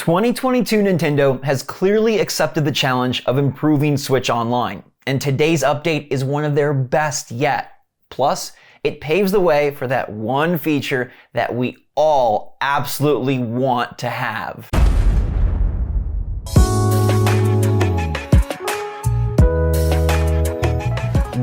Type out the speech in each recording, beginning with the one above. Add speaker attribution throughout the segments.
Speaker 1: 2022 Nintendo has clearly accepted the challenge of improving Switch Online, and today's update is one of their best yet. Plus, it paves the way for that one feature that we all absolutely want to have.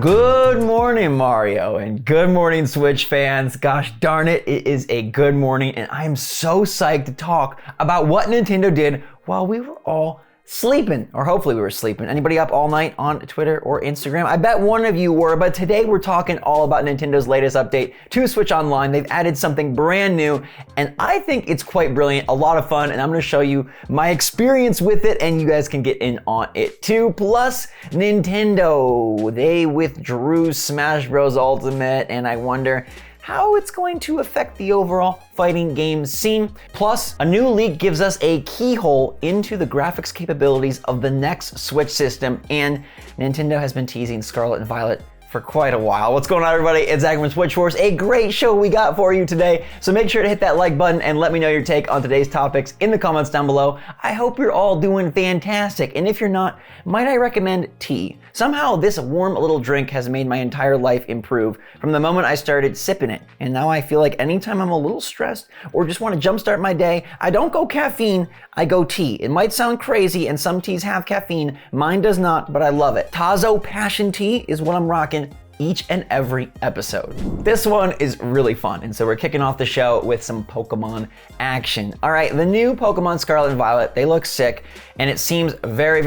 Speaker 1: Good morning, Mario, and good morning, Switch fans. Gosh darn it, it is a good morning, and I am so psyched to talk about what Nintendo did while we were all sleeping, or hopefully we were sleeping. Anybody up all night on Twitter or Instagram? I bet one of you were, but today we're talking all about Nintendo's latest update to Switch Online. They've added something brand new, and I think it's quite brilliant, a lot of fun, and I'm gonna show you my experience with it, and you guys can get in on it too. Plus, Nintendo, they withdrew Smash Bros. Ultimate, and I wonder how it's going to affect the overall fighting game scene. Plus, a new leak gives us a keyhole into the graphics capabilities of the next Switch system, and Nintendo has been teasing Scarlet and Violet for quite a while. What's going on, everybody? It's Zach from SwitchForce. A great show we got for you today, so make sure to hit that like button and let me know your take on today's topics in the comments down below. I hope you're all doing fantastic, and if you're not, might I recommend tea? Somehow this warm little drink has made my entire life improve from the moment I started sipping it, and now I feel like anytime I'm a little stressed or just want to jumpstart my day, I don't go caffeine, I go tea. It might sound crazy, and some teas have caffeine, mine does not, but I love it. Tazo Passion Tea is what I'm rocking each and every episode. This one is really fun, and so we're kicking off the show with some Pokemon action. All right, the new Pokemon Scarlet and Violet, they look sick, and it seems very,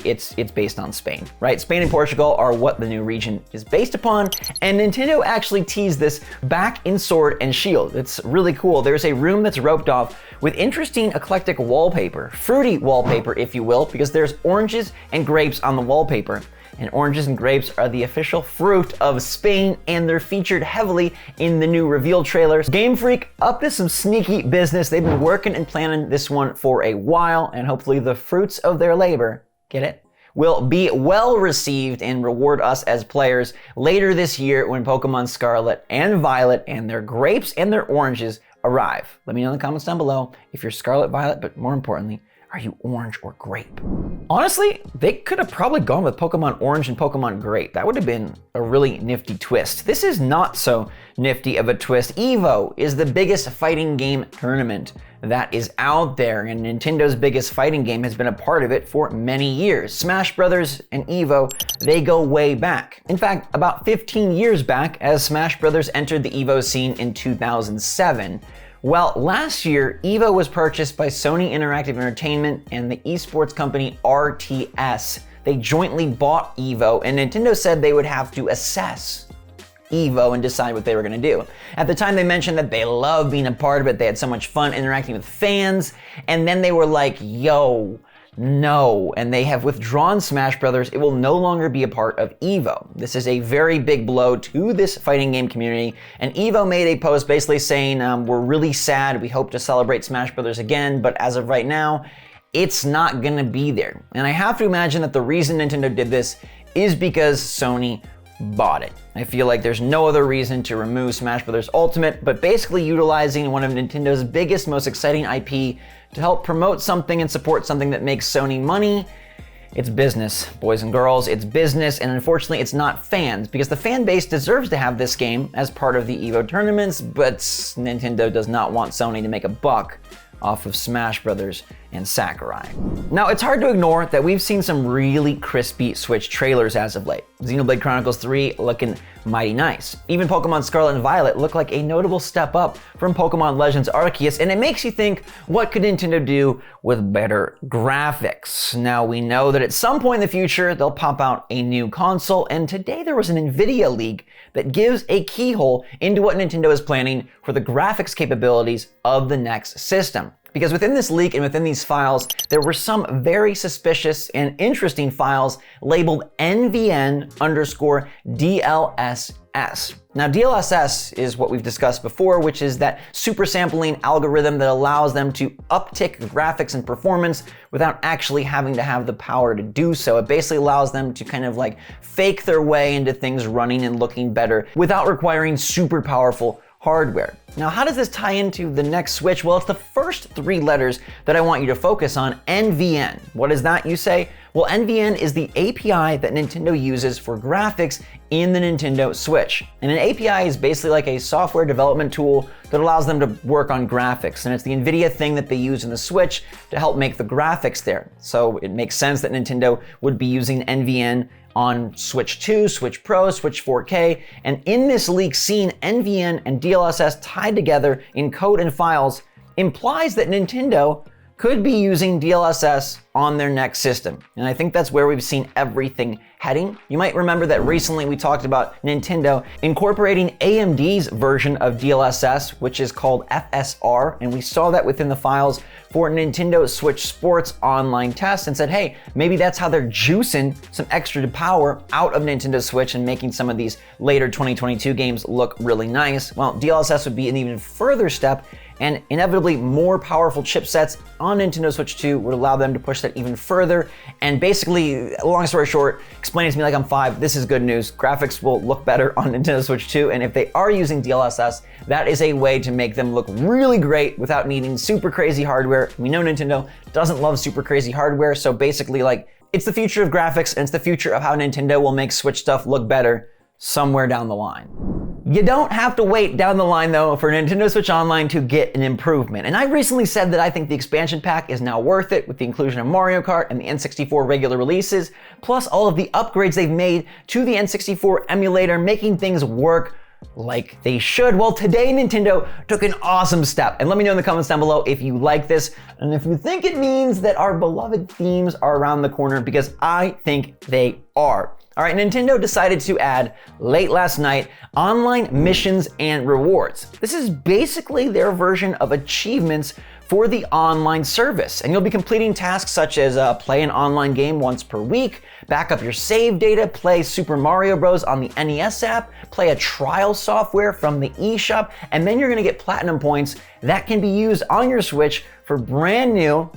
Speaker 1: it's based on Spain, right? Spain and Portugal are what the new region is based upon, and Nintendo actually teased this back in Sword and Shield. It's really cool. There's a room that's roped off with interesting eclectic wallpaper, fruity wallpaper, if you will, because there's oranges and grapes on the wallpaper. And oranges and grapes are the official fruit of Spain, and they're featured heavily in the new reveal trailers. Game Freak up to some sneaky business. They've been working and planning this one for a while, and hopefully the fruits of their labor, get it, will be well received and reward us as players later this year when Pokemon Scarlet and Violet and their grapes and their oranges arrive. Let me know in the comments down below if you're Scarlet, Violet, but more importantly, are you orange or grape? Honestly, they could have probably gone with Pokemon Orange and Pokemon Grape. That would have been a really nifty twist. This is not so nifty of a twist. EVO is the biggest fighting game tournament that is out there, and Nintendo's biggest fighting game has been a part of it for many years. Smash Brothers and EVO, they go way back. In fact, about 15 years back, as Smash Brothers entered the EVO scene in 2007. Well, last year, EVO was purchased by Sony Interactive Entertainment and the esports company RTS. They jointly bought EVO, and Nintendo said they would have to assess EVO and decide what they were going to do. At the time, they mentioned that they loved being a part of it. They had so much fun interacting with fans, and then they were like, yo, no, and they have withdrawn Smash Brothers. It will no longer be a part of EVO. This is a very big blow to this fighting game community, and EVO made a post basically saying, we're really sad, we hope to celebrate Smash Brothers again, but as of right now, it's not gonna be there. And I have to imagine that the reason Nintendo did this is because Sony bought it. I feel like there's no other reason to remove Smash Bros. Ultimate, but basically utilizing one of Nintendo's biggest, most exciting IP to help promote something and support something that makes Sony money. It's business, boys and girls, it's business, and unfortunately it's not fans, because the fan base deserves to have this game as part of the EVO tournaments, but Nintendo does not want Sony to make a buck off of Smash Brothers and Sakurai. Now, it's hard to ignore that we've seen some really crispy Switch trailers as of late. Xenoblade Chronicles 3 looking mighty nice. Even Pokemon Scarlet and Violet look like a notable step up from Pokemon Legends Arceus, and it makes you think, what could Nintendo do with better graphics? Now, we know that at some point in the future, they'll pop out a new console, and today there was an NVIDIA leak that gives a keyhole into what Nintendo is planning for the graphics capabilities of the next system. Because within this leak and within these files, there were some very suspicious and interesting files labeled NVN_DLSS. Now, DLSS is what we've discussed before, which is that super sampling algorithm that allows them to uptick graphics and performance without actually having to have the power to do so. It basically allows them to kind of like fake their way into things running and looking better without requiring super powerful hardware. Now, how does this tie into the next Switch? Well, it's the first 3 letters that I want you to focus on, NVN. What is that, you say? Well, NVN is the API that Nintendo uses for graphics in the Nintendo Switch. And an API is basically like a software development tool that allows them to work on graphics. And it's the NVIDIA thing that they use in the Switch to help make the graphics there. So it makes sense that Nintendo would be using NVN on Switch 2, Switch Pro, Switch 4K, and in this leak, seeing NVN and DLSS tied together in code and files implies that Nintendo could be using DLSS on their next system. And I think that's where we've seen everything heading. You might remember that recently we talked about Nintendo incorporating AMD's version of DLSS, which is called FSR, and we saw that within the files for Nintendo Switch Sports online tests and said, hey, maybe that's how they're juicing some extra power out of Nintendo Switch and making some of these later 2022 games look really nice. Well, DLSS would be an even further step, and inevitably more powerful chipsets on Nintendo Switch 2 would allow them to push that even further. And basically, long story short, explain it to me like I'm 5, this is good news. Graphics will look better on Nintendo Switch 2, and if they are using DLSS, that is a way to make them look really great without needing super crazy hardware. We know Nintendo doesn't love super crazy hardware, so basically like, it's the future of graphics, and it's the future of how Nintendo will make Switch stuff look better somewhere down the line. You don't have to wait down the line though for Nintendo Switch Online to get an improvement. And I recently said that I think the expansion pack is now worth it with the inclusion of Mario Kart and the N64 regular releases, plus all of the upgrades they've made to the N64 emulator, making things work like they should. Well, today Nintendo took an awesome step, and let me know in the comments down below if you like this and if you think it means that our beloved themes are around the corner, because I think they are. All right, Nintendo decided to add, late last night, online missions and rewards. This is basically their version of achievements for the online service. And you'll be completing tasks such as play an online game once per week, back up your save data, play Super Mario Bros. On the NES app, play a trial software from the eShop, and then you're gonna get platinum points that can be used on your Switch for brand new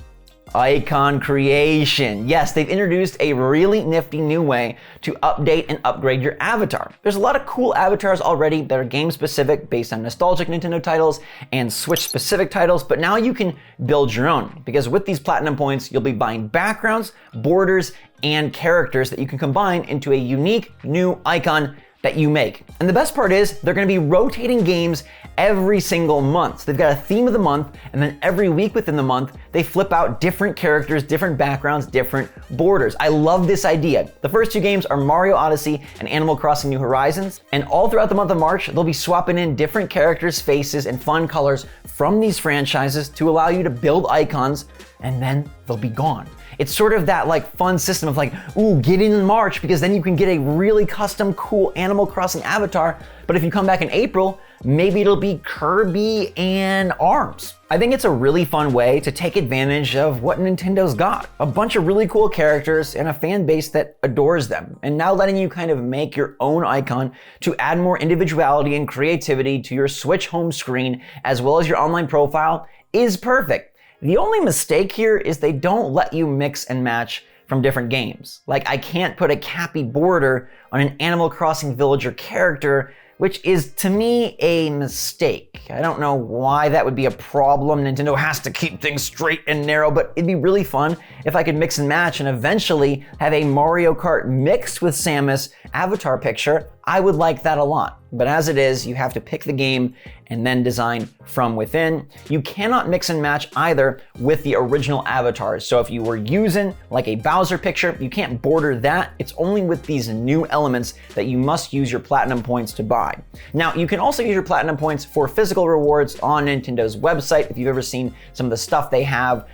Speaker 1: icon creation. Yes, they've introduced a really nifty new way to update and upgrade your avatar. There's a lot of cool avatars already that are game specific based on nostalgic Nintendo titles and Switch specific titles, but now you can build your own, because with these platinum points, you'll be buying backgrounds, borders, and characters that you can combine into a unique new icon that you make. And the best part is they're gonna be rotating games every single month. So they've got a theme of the month, and then every week within the month, they flip out different characters, different backgrounds, different borders. I love this idea. The first 2 games are Mario Odyssey and Animal Crossing New Horizons, and all throughout the month of March, they'll be swapping in different characters, faces, and fun colors from these franchises to allow you to build icons, and then they'll be gone. It's sort of that like fun system of like, ooh, get in March, because then you can get a really custom cool Animal Crossing avatar. But if you come back in April, maybe it'll be Kirby and ARMS. I think it's a really fun way to take advantage of what Nintendo's got. A bunch of really cool characters and a fan base that adores them. And now letting you kind of make your own icon to add more individuality and creativity to your Switch home screen, as well as your online profile, is perfect. The only mistake here is they don't let you mix and match from different games. Like, I can't put a Cappy border on an Animal Crossing villager character, which is, to me, a mistake. I don't know why that would be a problem. Nintendo has to keep things straight and narrow, but it'd be really fun if I could mix and match and eventually have a Mario Kart mixed with Samus avatar picture. I would like that a lot. But as it is, you have to pick the game and then design from within. You cannot mix and match either with the original avatars. So if you were using like a Bowser picture, you can't border that. It's only with these new elements that you must use your platinum points to buy. Now, you can also use your platinum points for physical rewards on Nintendo's website. If you've ever seen some of the stuff they have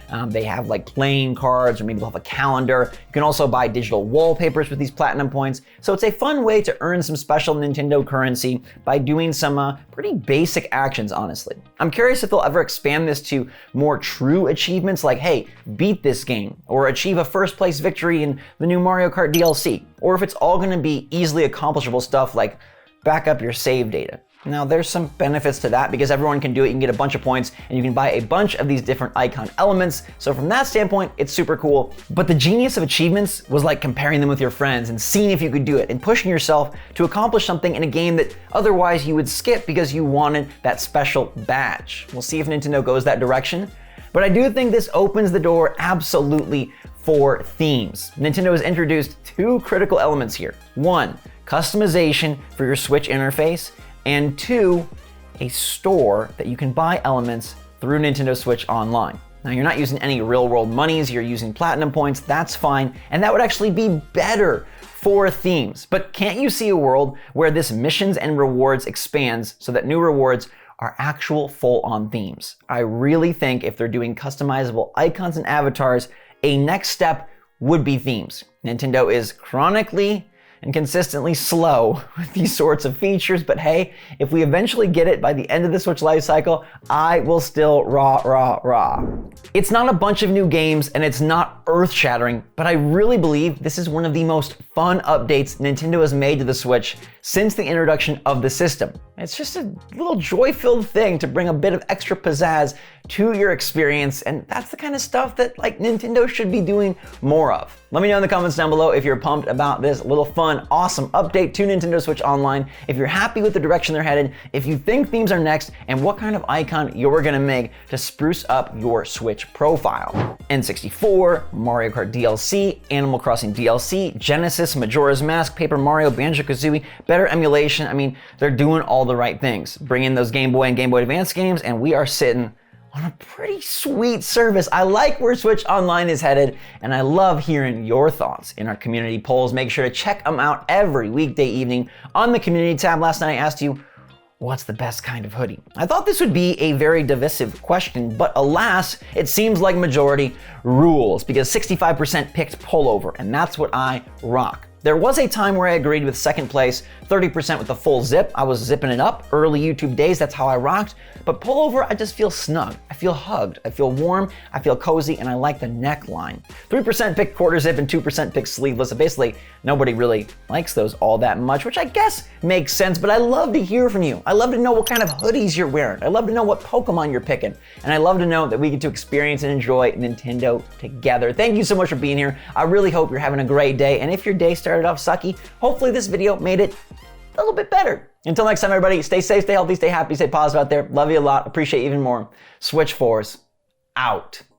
Speaker 1: like playing cards, or maybe they'll have a calendar. You can also buy digital wallpapers with these platinum points. So it's a fun way to earn some special Nintendo currency by doing some pretty basic actions, honestly. I'm curious if they'll ever expand this to more true achievements like, hey, beat this game, or achieve a first place victory in the new Mario Kart DLC, or if it's all gonna be easily accomplishable stuff like back up your save data. Now there's some benefits to that because everyone can do it. You can get a bunch of points and you can buy a bunch of these different icon elements. So from that standpoint, it's super cool. But the genius of achievements was like comparing them with your friends and seeing if you could do it and pushing yourself to accomplish something in a game that otherwise you would skip because you wanted that special badge. We'll see if Nintendo goes that direction. But I do think this opens the door absolutely for themes. Nintendo has introduced two critical elements here. One, customization for your Switch interface, and two, a store that you can buy elements through Nintendo Switch Online. Now you're not using any real world monies, you're using platinum points, that's fine, and that would actually be better for themes. But can't you see a world where this missions and rewards expands so that new rewards are actual full-on themes? I really think if they're doing customizable icons and avatars, a next step would be themes. Nintendo is chronically and consistently slow with these sorts of features, but hey, if we eventually get it by the end of the Switch life cycle, I will still rah. It's not a bunch of new games and it's not earth-shattering, but I really believe this is one of the most fun updates Nintendo has made to the Switch since the introduction of the system. It's just a little joy-filled thing to bring a bit of extra pizzazz to your experience, and that's the kind of stuff that like Nintendo should be doing more of. Let me know in the comments down below if you're pumped about this little fun, awesome update to Nintendo Switch Online, if you're happy with the direction they're headed, if you think themes are next, and what kind of icon you're gonna make to spruce up your Switch profile. N64, Mario Kart DLC, Animal Crossing DLC, Genesis, Majora's Mask, Paper Mario, Banjo-Kazooie, better emulation. I mean, they're doing all the right things. Bring in those Game Boy and Game Boy Advance games, and we are sitting on a pretty sweet service. I like where Switch Online is headed, and I love hearing your thoughts in our community polls. Make sure to check them out every weekday evening on the community tab. Last night I asked you, what's the best kind of hoodie? I thought this would be a very divisive question, but alas, it seems like majority rules because 65% picked pullover, and that's what I rock. There was a time where I agreed with second place, 30% with the full zip. I was zipping it up. Early YouTube days, that's how I rocked. But pullover, I just feel snug. I feel hugged. I feel warm. I feel cozy, and I like the neckline. 3% picked quarter zip and 2% picked sleeveless. So basically, nobody really likes those all that much, which I guess makes sense, but I love to hear from you. I love to know what kind of hoodies you're wearing. I love to know what Pokemon you're picking. And I love to know that we get to experience and enjoy Nintendo together. Thank you so much for being here. I really hope you're having a great day. And if your day started off sucky, hopefully this video made it a little bit better. Until next time, everybody, stay safe, stay healthy, stay happy, stay positive out there. Love you a lot. Appreciate you even more. SwitchForce out.